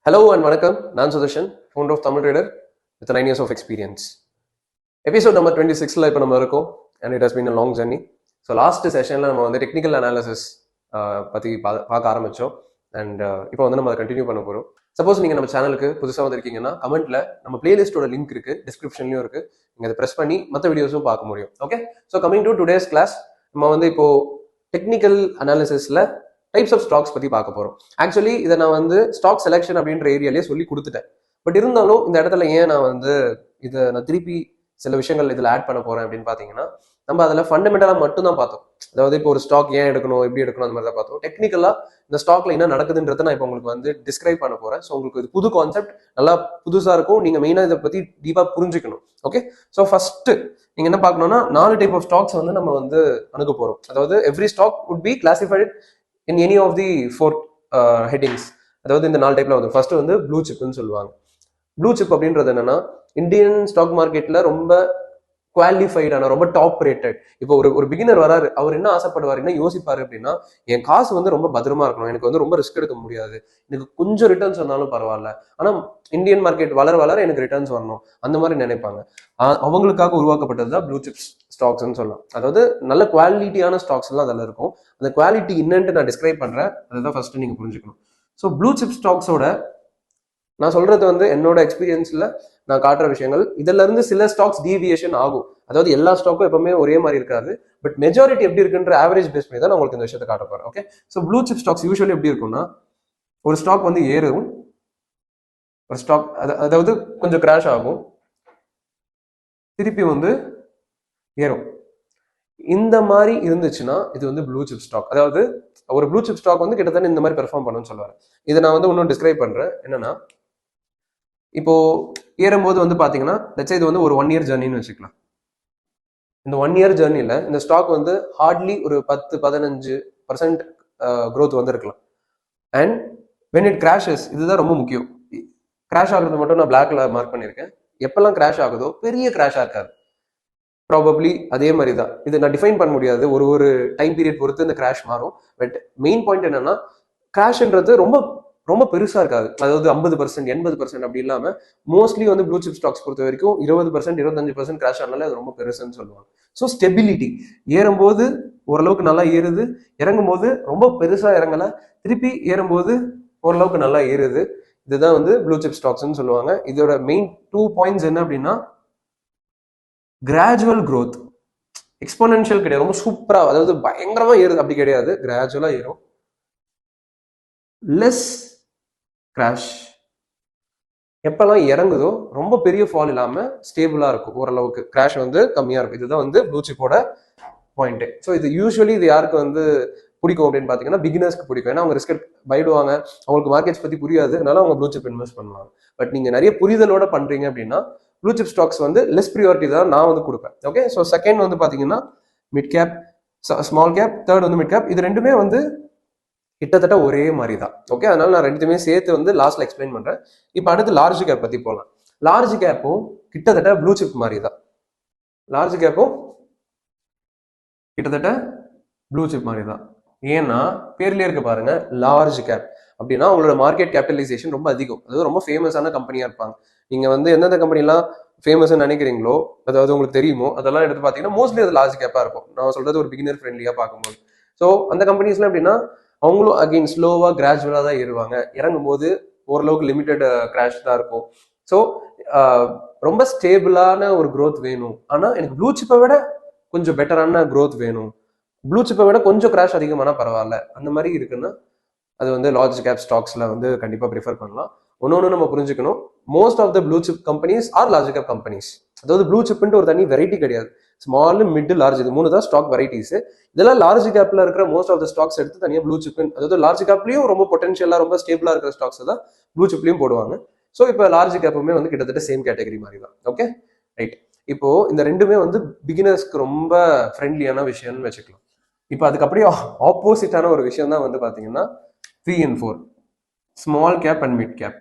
Hello and வணக்கம். நான் Sudarshan, founder of Tamil Trader with 9 years of experience. Episode number 26ல இப்போ நம்ம இருக்கோம் and it has been a long journey. So last செஷனில் நம்ம வந்து டெக்னிக்கல் அனாலிசிஸ் பற்றி பார்க்க ஆரம்பித்தோம் அண்ட் இப்போ வந்து நம்ம அதை கண்டினியூ பண்ண போகிறோம். சப்போஸ் நீங்கள் நம்ம சேனலுக்கு புதுசாக வந்திருக்கீங்கன்னா கமெண்ட்டில் நம்ம பிளேலிஸ்ட்டோட லிங்க் இருக்குது, டிஸ்கிரிப்ஷன்லையும் இருக்குது. நீங்கள் அதை ப்ரெஸ் பண்ணி மற்ற வீடியோஸும் பார்க்க முடியும். Okay, so coming to today's class நம்ம வந்து இப்போது டெக்னிக்கல் அனாலிசிஸில் டைப்ஸ் ஆஃப் ஸ்டாக்ஸ் பற்றி பார்க்க போகிறோம். ஆக்சுவலி இதை நான் வந்து ஸ்டாக் செலெக்ஷன் அப்படின்ற ஏரியாலே சொல்லி கொடுத்துட்டேன். பட் இருந்தாலும் இந்த இடத்துல ஏன் நான் வந்து இதை நான் திருப்பி சில விஷயங்கள் இதில் ஆட் பண்ண போகிறேன் அப்படின்னு பார்த்தீங்கன்னா, நம்ம அதில் ஃபண்டமெண்டலாக மட்டும் தான் பார்த்தோம். அதாவது இப்போ ஒரு ஸ்டாக் ஏன் எடுக்கணும், எப்படி எடுக்கணும், அந்த மாதிரி தான் பார்த்தோம். டெக்னிக்கலாக இந்த ஸ்டாக்ல என்ன நடக்குதுன்றதை நான் இப்போ உங்களுக்கு வந்து டிஸ்கிரைப் பண்ண போகிறேன். ஸோ உங்களுக்கு இது புது கான்செப்ட், நல்லா புதுசாக இருக்கும். நீங்கள் மெயினாக இதை பற்றி டீப்பாக புரிஞ்சுக்கணும். ஓகே, ஸோ ஃபர்ஸ்ட் நீங்கள் என்ன பார்க்கணும்னா 4 டைப் ஆஃப் ஸ்டாக்ஸ் வந்து நம்ம வந்து அணுக போகிறோம். அதாவது every stock would be classified in any of the 4 headings. அதாவது இந்த 4 டைப்ல வந்து ஃபர்ஸ்ட் வந்து ப்ளூ சிப்னு சொல்லுவாங்க. ப்ளூ சிப் அப்படின்றது என்னன்னா, இந்தியன் ஸ்டாக் மார்க்கெட்ல ரொம்ப குவாலிஃபைடான, ரொம்ப டாப் ரேட்டட். இப்போ ஒரு பிகினர் வராரு, அவர் என்ன ஆசைப்படுவார், என்ன யோசிப்பாரு அப்படின்னா, என் காசு வந்து ரொம்ப பத்திரமா இருக்கணும், எனக்கு வந்து ரொம்ப ரிஸ்க் எடுக்க முடியாது, எனக்கு கொஞ்சம் ரிட்டர்ன்ஸ் வந்தாலும் பரவாயில்ல, ஆனா இந்தியன் மார்க்கெட் வளர வளர எனக்கு ரிட்டர்ன்ஸ் வரணும், அந்த மாதிரி நினைப்பாங்க. அவங்களுக்காக உருவாக்கப்பட்டது தான் ப்ளூ சிப்ஸ் ஸ்டாக்ஸ்ன்னு சொல்லலாம். அதாவது நல்ல குவாலிட்டியான ஸ்டாக்ஸ் எல்லாம் அதில் இருக்கும். அந்த குவாலிட்டி என்னன்ட்டு நான் டிஸ்கிரைப் பண்றேன், அதுதான் ஃபர்ஸ்ட் நீங்க புரிஞ்சுக்கணும். ஸோ ப்ளூ சிப் ஸ்டாக்ஸோட நான் சொல்றது வந்து என்னோட எக்ஸ்பீரியன்ஸ்ல நான் காட்டுற விஷயங்கள். இதுல இருந்து சில ஸ்டாக்ஸ் டீவியேஷன் ஆகும். அதாவது எல்லா ஸ்டாக்கும் எப்பவுமே ஒரே மாதிரி இருக்காது. பட் மெஜாரிட்டி எப்படி இருக்குன்ற ஆவரேஜ் பேஸ் பண்ணி தான் நான் உங்களுக்கு இந்த விஷயத்தை காட்ட போறேன். Okay, so blue chip stocks usually எப்படி இருக்கும்னா, ஒரு ஸ்டாக் வந்து ஏறும், ஒரு ஸ்டாக் அதாவது கொஞ்சம் கிராஷ் ஆகும், திருப்பி வந்து ஏறும். இந்த மாதிரி இருந்துச்சுன்னா இது வந்து ப்ளூ சிப் ஸ்டாக். அதாவது ஒரு ப்ளூ சிப் ஸ்டாக் வந்து கிட்டத்தட்ட இந்த மாதிரி பெர்ஃபார்ம் பண்ணுன்னு சொல்லுவாங்க. இதை நான் வந்து இன்னும் டிஸ்கிரைப் பண்றேன். என்னன்னா, இப்போ ஏறும்போது வந்து பாத்தீங்கன்னா, லட்சம் இது வந்து ஒரு 1 இயர் ஜர்னின்னு வச்சுக்கலாம். இந்த 1 இயர் ஜர்னில இந்த ஸ்டாக் வந்து ஹார்ட்லி ஒரு 10-15% growth வந்து இருக்கலாம். அண்ட் வென் இட் கிராஷஸ், இதுதான் ரொம்ப முக்கியம். கிராஷ் ஆகுறது மட்டும் நான் பிளாக்ல மார்க் பண்ணியிருக்கேன். எப்பெல்லாம் கிராஷ் ஆகுதோ பெரிய கிராஷா இருக்காது, ப்ராபப்ளி அதே மாதிரி தான். இது நான் டிஃபைன் பண்ண முடியாது, ஒரு டைம் பீரியட் பொறுத்து இந்த கிராஷ் மாறும். பட் மெயின் பாயிண்ட் என்னன்னா, கிராஷ்ன்றது ரொம்ப ரொம்ப பெருசா இருக்காது. அதாவது 50%, 80% அப்படி இல்லாம மோஸ்ட்லி வந்து ப்ளூ சிப் ஸ்டாக்ஸ் பொறுத்த வரைக்கும் 20%, 25% கிராஷ் ஆனாலே அது ரொம்ப பெருசுன்னு சொல்லுவாங்க. ஸோ ஸ்டெபிலிட்டி, ஏறும்போது ஓரளவுக்கு நல்லா ஏறுது, இறங்கும் போது ரொம்ப பெருசா இறங்கல, திருப்பி ஏறும்போது ஓரளவுக்கு நல்லா ஏறுது. இதுதான் வந்து ப்ளூ சிப் ஸ்டாக்ஸ்ன்னு சொல்லுவாங்க. இதோட மெயின் 2 பாயிண்ட்ஸ் என்ன அப்படின்னா, கிராஜுவல் growth, எக்ஸ்போனென்ஷியல் கிடையாது, ரொம்ப சூப்பரா, அதாவது பயங்கரமா ஏறுது அப்படி கிடையாது, கிராஜுவலா ஏறும். லெஸ் கிராஷ், எப்பெல்லாம் இறங்குதோ ரொம்ப பெரிய ஃபால் இல்லாம ஸ்டேபிளா இருக்கும், ஓரளவுக்கு கிராஷ் வந்து கம்மியா இருக்கும். இதுதான் வந்து ப்ளூ சிப்போட பாயிண்ட். ஸோ இது யூஸ்வலி இது யாருக்கு வந்து பிடிக்கும் அப்படின்னு பாத்தீங்கன்னா, பிகினர்ஸ்க்கு பிடிக்கும். ஏன்னா அவங்க ரிஸ்க் பயடுவாங்க, அவங்களுக்கு மார்க்கெட்ஸ் பத்தி புரியாது, அதனால அவங்க ப்ளூ சிப் இன்வெஸ்ட் பண்ணுவாங்க. பட் நீங்க நிறைய புரிதலோட பண்றீங்க அப்படின்னா ப்ளூ சிப் ஸ்டாக்ஸ் வந்து லெஸ் ப்ரியாரிட்டி தான் நான் வந்து கொடுப்பேன். ஓகே, ஸோ செகண்ட் வந்து பாத்தீங்கன்னா mid cap, small cap, third வந்து மிட் கேப். இது ரெண்டுமே வந்து கிட்டத்தட்ட ஒரே மாதிரி தான். ஓகே, அதனால நான் ரெண்டுமே சேர்த்து வந்து லாஸ்ட்ல எக்ஸ்பிளைன் பண்றேன். இப்போ அடுத்து லார்ஜ் கேப் பத்தி போகலாம். லார்ஜ் கேப்பும் கிட்டத்தட்ட ப்ளூ சிப் மாதிரி தான். லார்ஜ் கேப்பும் கிட்டத்தட்ட ப்ளூ சிப் மாதிரி தான். ஏன்னா பேர்லயே இருக்கு பாருங்க, லார்ஜ் கேப் அப்படின்னா உங்களோட மார்க்கெட் கேபிட்டலைசேஷன் ரொம்ப அதிகம், அதாவது ரொம்ப ஃபேமஸான கம்பெனியா இருப்பாங்க. நீங்க வந்து எந்தெந்த கம்பெனிலாம் ஃபேமஸ் நினைக்கிறீங்களோ, அதாவது உங்களுக்கு தெரியுமோ, அதெல்லாம் எடுத்து பார்த்தீங்கன்னா மோஸ்ட்லி அது லார்ஜ் கேப்பா இருக்கும். நான் சொல்றது ஒரு பிகினர் ஃப்ரெண்ட்லியா பார்க்கும்போது. ஸோ அந்த கம்பெனிஸ்லாம் எப்படின்னா, அவங்களும் அகைன் ஸ்லோவா கிராஜுவலா தான் ஏறுவாங்க, இறங்கும் போது ஓரளவுக்கு லிமிடெட் கிராஷ் தான் இருக்கும். ஸோ ரொம்ப ஸ்டேபிளான ஒரு growth வேணும். ஆனா எனக்கு ப்ளூ சிப்பை விட கொஞ்சம் பெட்டரான growth வேணும், ப்ளூ சிப்பை விட கொஞ்சம் கிராஷ் அதிகமானா பரவாயில்ல, அந்த மாதிரி இருக்குன்னா அது வந்து லார்ஜ் கேப் ஸ்டாக்ஸ்ல வந்து கண்டிப்பா ப்ரிஃபர் பண்ணலாம். ஒன்னொன்னு நம்ம புரிஞ்சுக்கணும், most of the blue chip companies are large cap companies. அதாவது ப்ளூ சிப்ன்ட்டு ஒரு தனி வெரைட்டி கிடையாது, ஸ்மால், மிட், லார்ஜ், இது 3 தான் ஸ்டாக் வெரைட்டிஸ். இதெல்லாம் லார்ஜ் கேப்ல இருக்கிற மோஸ்ட் ஆஃப் த ஸ்டாக்ஸ் எடுத்து தனியாக ப்ளூ சிப், அதாவது லார்ஜ் கேப்லயும் ரொம்ப பொட்டன்ஷியலா ரொம்ப ஸ்டேபிளா இருக்கிற ஸ்டாக்ஸ் தான் ப்ளூ சிப்லயும் போடுவாங்க. ஸோ இப்போ லார்ஜ் கேப்புமே வந்து கிட்டத்தட்ட சேம் கேட்டகரி மாதிரி தான். Okay, right. இப்போ இந்த ரெண்டுமே வந்து பிகினர்ஸ்க்கு ரொம்ப ஃப்ரெண்ட்லியான விஷயம்னு வச்சுக்கலாம். இப்போ அதுக்கு அப்படியே ஆப்போசிட்டான ஒரு விஷயம் தான் வந்து பாத்தீங்கன்னா 3 and 4, small cap and mid cap.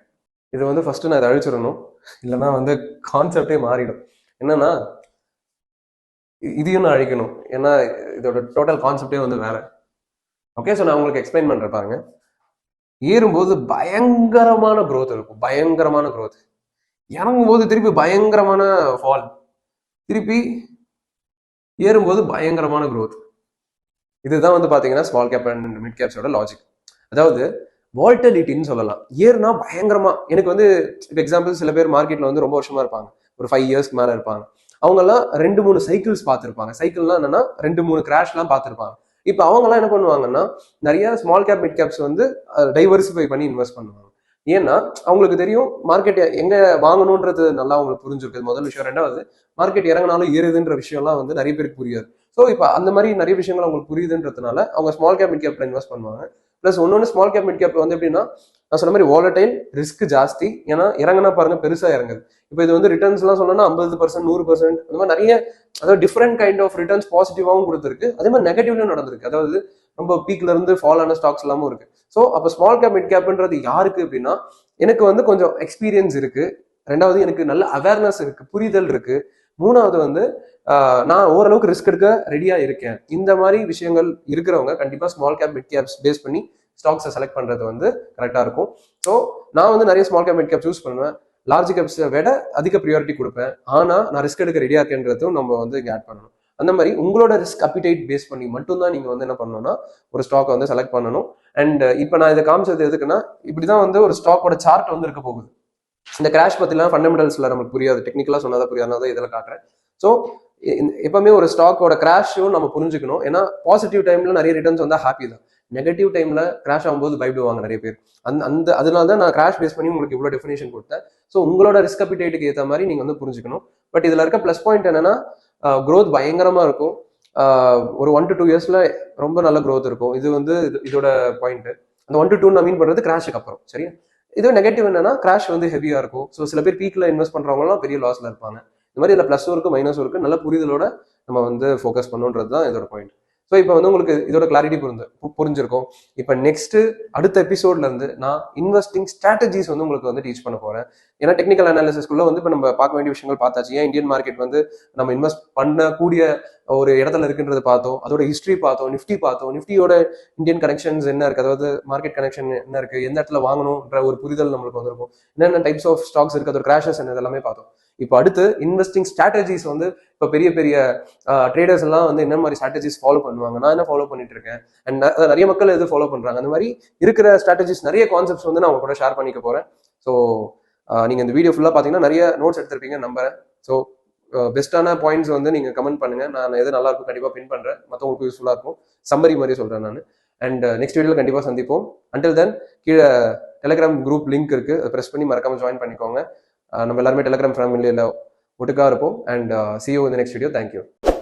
இது வந்து ஃபர்ஸ்ட் நான் இதை அழிச்சிடணும், இல்லைன்னா வந்து கான்செப்டே மாறிடும். என்னன்னா, இதையும் நான் அழிக்கணும், ஏன்னா இதோட டோட்டல் கான்செப்டே வந்து வேற. ஓகே, ஸோ நான் உங்களுக்கு எக்ஸ்பிளைன் பண்றேன் பாருங்க. ஏறும்போது பயங்கரமான growth இருக்கும், பயங்கரமான growth. இறங்கும் போது திருப்பி பயங்கரமான ஃபால், திருப்பி ஏறும்போது பயங்கரமான growth. இதுதான் வந்து பாத்தீங்கன்னா ஸ்மால் கேப் அண்ட் மிட் கேப்ஸோட லாஜிக். அதாவது வால்டலிட்டின்னு சொல்லலாம். ஏறுனா பயங்கரமா, எனக்கு வந்து இப்போ எக்ஸாம்பிள் சில பேர் மார்க்கெட்ல வந்து ரொம்ப வருஷமா இருப்பாங்க, ஒரு 5 இயர்ஸ்க்கு மேல இருப்பாங்க. அவங்கெல்லாம் 2-3 சைக்கிள்ஸ் பார்த்துருப்பாங்க. சைக்கிள்லாம் என்னன்னா 2-3 கிராஷ்லாம் பார்த்துருப்பாங்க. இப்போ அவங்கெல்லாம் என்ன பண்ணுவாங்கன்னா நிறைய ஸ்மால் கேப் மிட் கேப்ஸ் வந்து டைவர்சிஃபை பண்ணி இன்வெஸ்ட் பண்ணுவாங்க. ஏன்னா அவங்களுக்கு தெரியும் மார்க்கெட் எங்க வாங்கணுன்றது நல்லா அவங்களுக்கு புரிஞ்சிருக்கு, முதல் விஷயம். ரெண்டாவது, மார்க்கெட் இறங்கினாலும் ஏறுதுன்ற விஷயம்லாம் வந்து நிறைய பேருக்கு புரியாது. ஸோ இப்போ அந்த மாதிரி நிறைய விஷயங்கள் அவங்களுக்கு புரியுதுன்றதுனால அவங்க ஸ்மால் கேப் மிட் கேப்ல இன்வெஸ்ட் பண்ணுவாங்க. ப்ளஸ் ஒன்னொன்று, ஸ்மால் கேப் மிட் கேப் வந்து எப்படின்னா, நான் சொன்ன மாதிரி வாலடைல், ரிஸ்க் ஜாஸ்தி. ஏன்னா இறங்கினா பாருங்க பெருசா இறங்குது. இப்போ இது வந்து ரிட்டர்ன்ஸ் எல்லாம் சொன்னா 50%, 100%, அந்த மாதிரி நிறைய, அதாவது டிஃப்ரெண்ட் கைண்ட் ஆஃப் ரிட்டர்ன்ஸ் பாசிட்டிவாகவும் கொடுத்துருக்கு, அதே மாதிரி நெகட்டிவ்லையும் நடந்திருக்கு. அதாவது ரொம்ப பீக்ல இருந்து ஃபால் ஆன ஸ்டாக்ஸ் எல்லாமும் இருக்கு. ஸோ அப்போ ஸ்மால் கேப் மிட் கேப்ன்றது யாருக்கு அப்படின்னா, எனக்கு வந்து கொஞ்சம் எக்ஸ்பீரியன்ஸ் இருக்கு, ரெண்டாவது எனக்கு நல்ல அவேர்னஸ் இருக்கு, புரிதல் இருக்கு, மூணாவது வந்து நான் ஓரளவுக்கு ரிஸ்க் எடுக்க ரெடியா இருக்கேன். இந்த மாதிரி விஷயங்கள் இருக்கிறவங்க கண்டிப்பா small cap mid caps face பண்ணி ஸ்டாக்ஸை செலக்ட் பண்றது வந்து கரெக்டா இருக்கும். ஸோ நான் வந்து நிறைய small cap mid gap choose பண்ணுவேன். லார்ஜ் கேப்ஸை விட அதிக ப்ரியாரிட்டி கொடுப்பேன். ஆனா நான் ரிஸ்க் எடுக்க ரெடியா இருக்கேன்றதும் நம்ம வந்து இங்க ஆட் பண்ணணும். அந்த மாதிரி உங்களோட ரிஸ்க் அப்பிடைட் பேஸ் பண்ணி மட்டும்தான் நீங்க வந்து என்ன பண்ணணும்னா ஒரு ஸ்டாக்கை வந்து செலக்ட் பண்ணணும். அண்ட் இப்போ நான் இதை காமிச்சது எதுக்குன்னா, இப்படிதான் வந்து ஒரு ஸ்டாக்கோட சார்ட் வந்து இருக்க போகுது. இந்த கிராஷ் பத்திலாம் ஃபண்டமெண்டல்ஸ்ல நமக்கு புரியாது, டெக்னிக்கலா சொன்னதா புரியாதனால இதில் காட்டுறேன். ஸோ எப்பவுமே ஒரு ஸ்டாக்கோட கிராஷும் நம்ம புரிஞ்சுக்கணும். ஏன்னா பாசிட்டிவ் டைம்ல நிறைய ரிட்டர்ன்ஸ் வந்தா ஹாப்பி தான், நெகட்டிவ் டைம்ல கிராஷ் ஆகும்போது பயப்படுவாங்க நிறைய பேர். அதனால தான் நான் கிராஷ் பேஸ் பண்ணி உங்களுக்கு இவ்வளோ டெஃபினேஷன் கொடுத்தேன். ஸோ உங்களோட ரிஸ்க் அப்பிடைட்டுக்கு ஏற்ற மாதிரி நீங்க வந்து புரிஞ்சுக்கணும். பட் இதுல இருக்க ப்ளஸ் பாயிண்ட் என்னன்னா, growth பயங்கரமா இருக்கும். ஒரு 1 to 2 இயர்ஸ்ல ரொம்ப நல்ல growth இருக்கும். இது வந்து இதோட பாயிண்ட். அந்த 1 to 2 நான் மீன் பண்றது கிராஷுக்கு அப்புறம், சரியா? இது நெகட்டிவ் என்னன்னா, கிராஷ் வந்து ஹெவியா இருக்கும். ஸோ சில பேர் பீக்ல இன்வெஸ்ட் பண்றவங்கலாம் பெரிய லாஸ்ல இருப்பாங்க. இந்த மாதிரி இதில் ப்ளஸும் இருக்கு, மைனஸும் இருக்கு. நல்ல புரிதலோட நம்ம வந்து ஃபோக்கஸ் பண்ணுன்றது தான் இதோட பாயிண்ட். ஸோ இப்போ வந்து உங்களுக்கு இதோட கிளாரிட்டி புரிஞ்சிருக்கும். இப்போ நெக்ஸ்ட் அடுத்த எபிசோட்ல இருந்து நான் இன்வெஸ்டிங் ஸ்ட்ராட்டஜிஸ் வந்து உங்களுக்கு வந்து டீச் பண்ண போறேன். ஏன்னா டெக்னிக்கல் அனாலிசிஸ்க்குள்ள வந்து இப்போ நம்ம பார்க்க வேண்டிய விஷயங்கள் பார்த்தாச்சு. ஏன் இந்தியன் மார்க்கெட் வந்து நம்ம இன்வெஸ்ட் பண்ணக்கூடிய ஒரு இடத்துல இருக்குன்றது பார்த்தோம், அதோட ஹிஸ்ட்ரி பார்த்தோம், நிஃப்டி பார்த்தோம், நிஃப்டியோட இந்தியன் கனெக்ஷன்ஸ் என்ன இருக்கு, அதாவது மார்க்கெட் கனெக்ஷன் என்ன இருக்கு, எந்த இடத்துல வாங்கணும்ன்ற ஒரு புரிதல் நம்மளுக்கு வந்திருக்கும், என்னென்ன டைப்ஸ் ஆஃப் ஸ்டாக்ஸ் இருக்கு, அதோட கிராஷஸ் என்ன, எல்லாமே பார்த்தோம். இப்போ அடுத்து இன்வெஸ்டிங் ஸ்ட்ராட்டஜிஸ் வந்து இப்போ பெரிய பெரிய ட்ரேடர்ஸ் எல்லாம் வந்து என்ன மாதிரி ஸ்ட்ராட்டஜிஸ் ஃபாலோ பண்ணுவாங்க, நான் என்ன ஃபாலோ பண்ணிட்டு இருக்கேன், அண்ட் நிறைய மக்கள் எது ஃபாலோ பண்றாங்க, அந்த மாதிரி இருக்கிற ஸ்ட்ராட்டஜிஸ் நிறைய கான்செப்ட்ஸ் வந்து நான் உங்க கூட ஷேர் பண்ணிக்க போறேன். ஸோ நீங்க இந்த வீடியோ ஃபுல்லா பாத்தீங்கன்னா நிறைய நோட்ஸ் எடுத்திருப்பீங்க நம்புறேன். ஸோ பெஸ்ட்டான பாயிண்ட்ஸ் வந்து நீங்க கமெண்ட் பண்ணுங்க, நான் எது நல்லா இருக்கும் கண்டிப்பா பின் பண்றேன், மற்றவங்களுக்கு யூஸ்ஃபுல்லா இருக்கும். சம்மரி மாதிரி சொல்றேன் நான். அண்ட் நெக்ஸ்ட் வீடியோல கண்டிப்பா சந்திப்போம். அண்டில் தென் கீழே டெலிகிராம் குரூப் லிங்க் இருக்கு, அதை ப்ரெஸ் பண்ணி மறக்காம ஜாயின் பண்ணிக்கோங்க. நம்ம எல்லாருமே டெலிகிராம் ஃபேமிலியில ஒட்டுக்கா இருப்போம். And see you in the next video. Thank you.